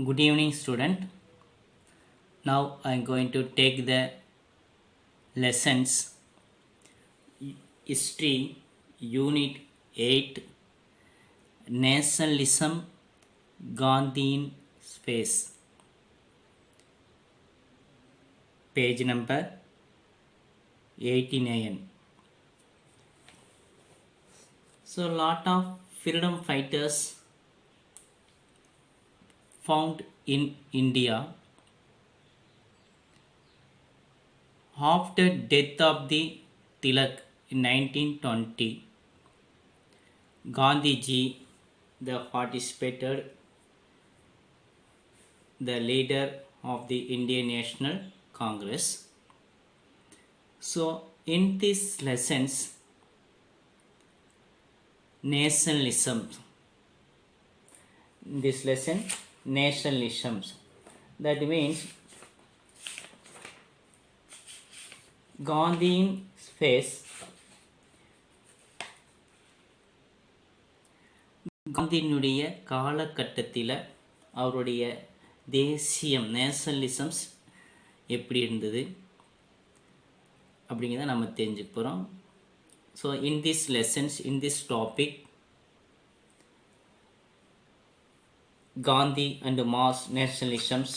Good evening, student. Now I am going to take the lessons History Unit 8 Nationalism Gandhian Space, page number 89. So, lot of freedom fighters found in India after death of the Tilak in 1920. Gandhiji, the participated, the leader of the Indian National Congress. So, in these lessons, nationalism. In this lesson, nationalism. That means Gandhian space. காந்தியினுடைய காலகட்டத்தில் அவருடைய தேசியம் நேஷனலிசம்ஸ் எப்படி இருந்தது அப்படிங்கிறத நம்ம தெரிஞ்சுக்க போகிறோம். So in this lessons, in this topic, Gandhi and mass nationalisms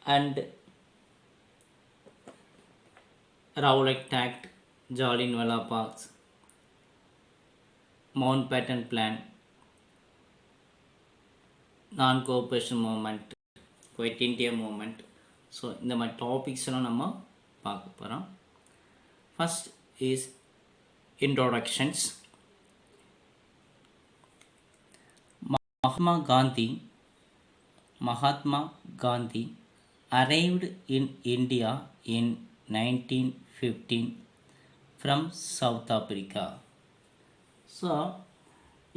and Rowlatt Act, Jallianwala Bagh, Mountbatten Plan, non-cooperation movement, Quit India movement. So இந்த மாதிரி டாபிக்ஸ் எல்லாம் நம்ம பார்க்க போகிறோம். First is introductions. Mahatma Gandhi arrived in India in 1915 from South Africa. So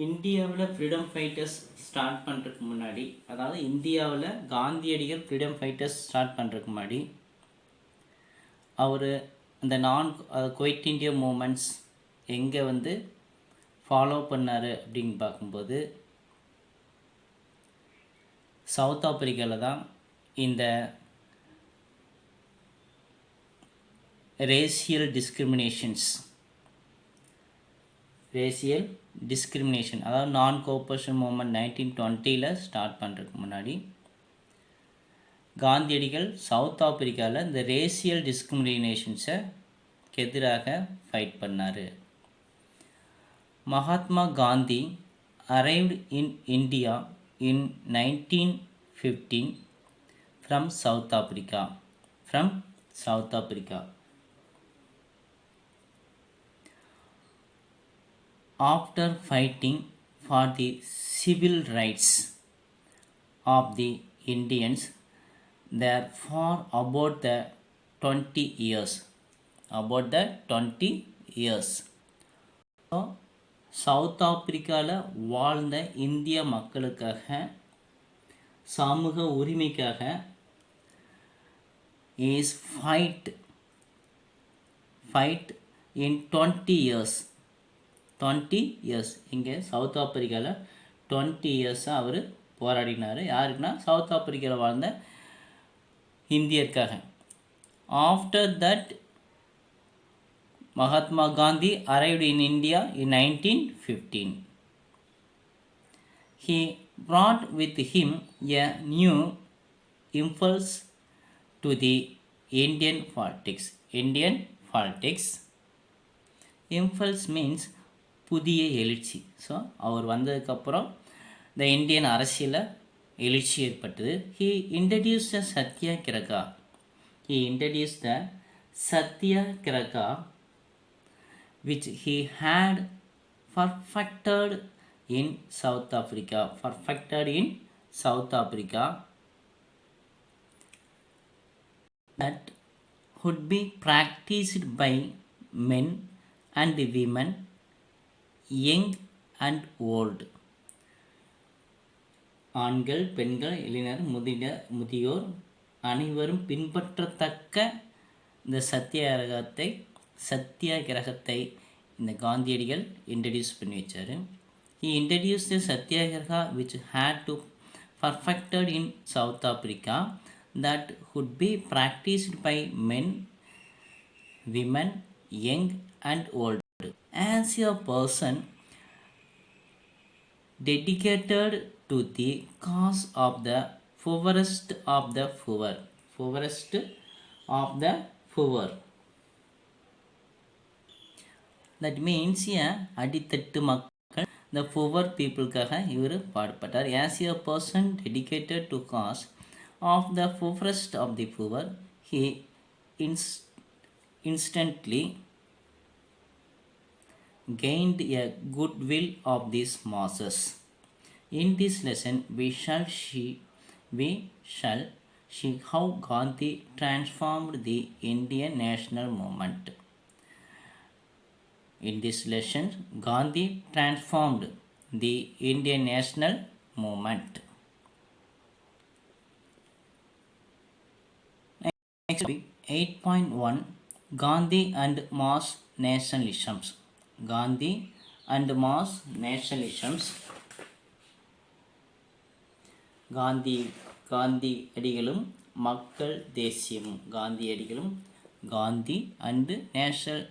இந்தியாவில் freedom fighters start பண்ணுறதுக்கு முன்னாடி, அதாவது இந்தியாவில் காந்தியடிகள் ஃப்ரீடம் ஃபைட்டர்ஸ் ஸ்டார்ட் பண்ணுறதுக்கு முன்னாடி அவர் அந்த குவைட் இந்தியா மூமெண்ட்ஸ் எங்கே ஃபாலோ பண்ணார் அப்படின்னு பார்க்கும்போது சவுத் ஆப்பிரிக்காவில் தான் இந்த ரேசியல் டிஸ்கிரிமினேஷன், அதாவது நான் கோஆபரேஷன் மூமெண்ட் 1920 ஸ்டார்ட் பண்ணுறதுக்கு முன்னாடி காந்தியடிகள் சவுத் ஆப்பிரிக்காவில் இந்த ரேசியல் டிஸ்கிரிமினேஷன்ஸை எதிராக ஃபைட் பண்ணார். Mahatma Gandhi arrived in India in 1915 from South Africa. After fighting for the civil rights of the Indians there for about the 20 years. So, south ஆப்பிரிக்காவில் வாழ்ந்த இந்திய மக்களுக்காக, சமூக உரிமைக்காக இஸ் ஃபைட் இன் 20 years. இங்கே சவுத் ஆப்பிரிக்காவில் 20 years அவர் போராடினார். யாருக்குன்னா சவுத் ஆப்பிரிக்காவில் வாழ்ந்த இந்தியருக்காக. After that Mahatma Gandhi arrived in India in 1915. He brought with him a new impulse to the Indian politics. Impulse means புதிய எழுச்சி. ஸோ அவர் வந்ததுக்கப்புறம் இந்த இந்தியன் அரசியலில் எழுச்சி ஏற்பட்டது. He introduced the Satyagraha, which he had perfected in South Africa. That would be practiced by men and women, young and old. ஆண்கள், பெண்கள், இளைஞர், முதியோர் அனைவரும் பின்பற்றத்தக்க இந்த சத்தியாகிரகத்தை இந்த காந்தியடிகள் இன்ட்ரடியூஸ் பண்ணி வச்சார். He introduced the Satyagraha which had to perfected in South Africa that could be practiced by men, women, young and old. As a person dedicated to the cause of the poorest of the poor, poorest of the poor. That means அடித்தட்டு மக்கள் the poor peopleக்காக இவர் பாடுபட்டார். As a person dedicated to cause of the poorest of the poor, he instantly gained a goodwill of these masses. In this lesson, we shall see how Gandhi transformed the Indian national movement. In this lesson, Gandhi transformed the Indian national movement. Next topic, 8.1 Gandhi and mass nationalisms. Gandhi and mass nationalisms. காந்தியடிகளும் மக்கள் தேசியமும். காந்தியடிகளும் Gandhi and national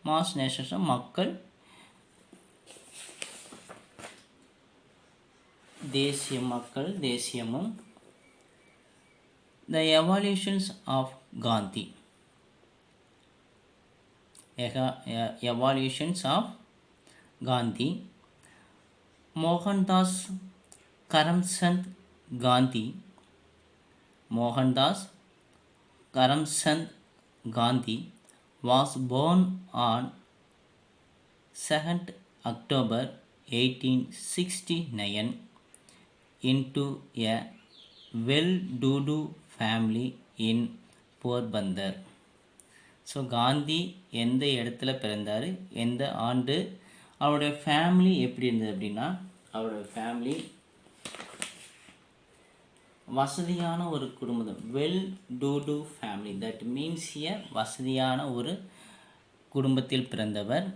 mass nationalism மக்கள் தேசியமும். The evolutions of Gandhi. Evolutions of Gandhi. Mohandas Karamchand Gandhi. Mohandas Karamchand Gandhi was born on 2nd October 1869 into a well-to-do family in Porbandar. So Gandhi எந்த இடத்துல பிறந்தார், எந்த ஆண்டு, அவருடைய ஃபேமிலி எப்படி இருந்தது அப்படின்னா, அவருடைய ஃபேமிலி வசதியான ஒரு குடும்பம். Well to family, that means வசதியான ஒரு குடும்பத்தில் பிறந்தவர்.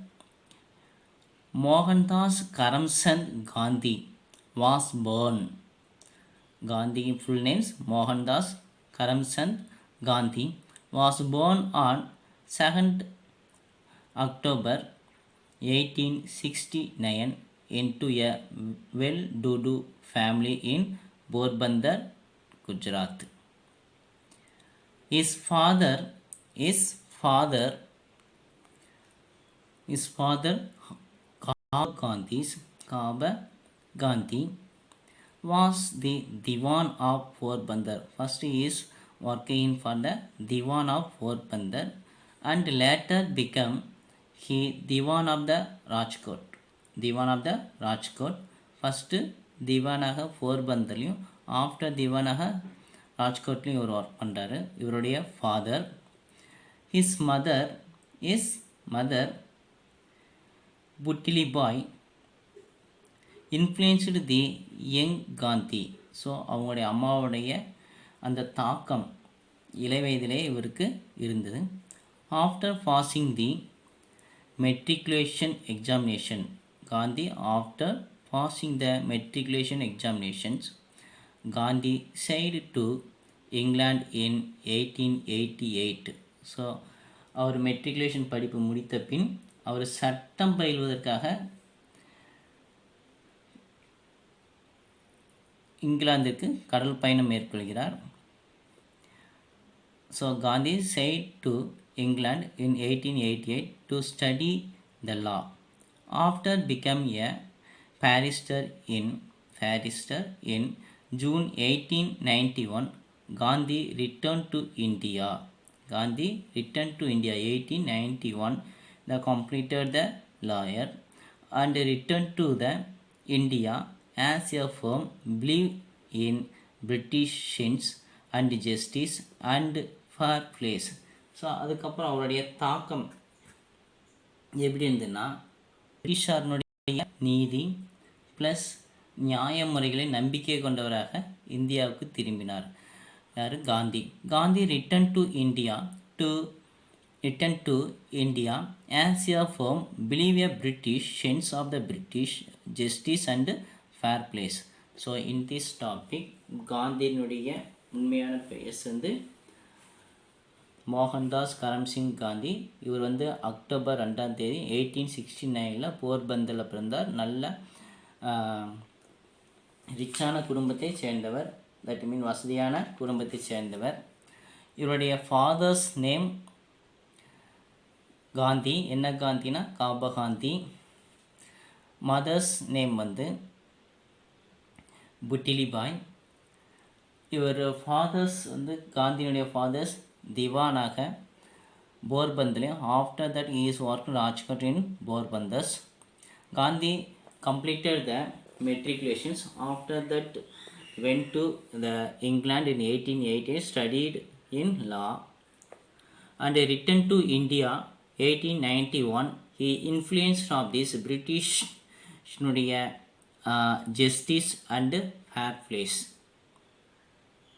Mohandas Karamchand Gandhi was born. காந்தியின் full names Mohandas Karamchand Gandhi was born on 2nd October 1869 into a well-to-do family in Porbandar, Gujarat. His father Kaba Gandhi was the Diwan of Porbandar. First he is working for the Diwan of Porbandar and later become Diwan of the Rajkot. Diwan of the Rajkot. First திவானாக போர்பந்தர்லையும் after திவானாக ராஜ்கோட்லையும் இவர் work பண்ணுறாரு. இவருடைய father his mother Putlibai influenced the young Gandhi. So அவங்களுடைய அம்மாவுடைய அந்த தாக்கம் இளவயதிலே இவருக்கு இருந்தது. After passing the matriculation examination, Gandhi after passing the matriculation examinations, Gandhi sailed to England in 1888. So அவர் மெட்ரிகுலேஷன் படிப்பு முடித்த பின் அவர் சட்டம் பயில்வதற்காக இங்கிலாந்திற்கு கடல் பயணம் மேற்கொள்கிறார். So Gandhi sailed to England in 1888 to study the law. After becoming a barrister in June 1891, Gandhi returned to India. 1891, they completed the lawyer and returned to the India as a firm believed in British and justice and fair place. So அதுக்கப்புறம் அவருடைய தாக்கம் எப்படி இருந்ததுன்னா, பிரிட்டிஷாரனுடைய நீதி plus நியாய முறைகளை நம்பிக்கை கொண்டவராக இந்தியாவுக்கு திரும்பினார். யார்? Gandhi return to India as a firm believe a British sense of the British justice and fair place. So in this topic காந்தியினுடைய உண்மையான பெயர் வந்து மோகன்தாஸ் கரம்சிங் காந்தி. இவர் வந்து அக்டோபர் 2ஆம் தேதி 1869 போர்பந்தரில் பிறந்தார். நல்ல ரிச்சான குடும்பத்தை சேர்ந்தவர், தட் மீன் வசதியான குடும்பத்தை சேர்ந்தவர். இவருடைய ஃபாதர்ஸ் நேம் காந்தி. என்ன காந்தினா காபா காந்தி. மதர்ஸ் நேம் வந்து புட்டிலிபாய். இவர் ஃபாதர்ஸ் வந்து காந்தியினுடைய ஃபாதர்ஸ் திவானாக போர்பந்தர்லையும், after that he is worked Rajkot in Porbandars. Gandhi completed the matriculations. After that went to the England in 1880, studied in law and returned to India 1891. He influenced of this British justice and fair place.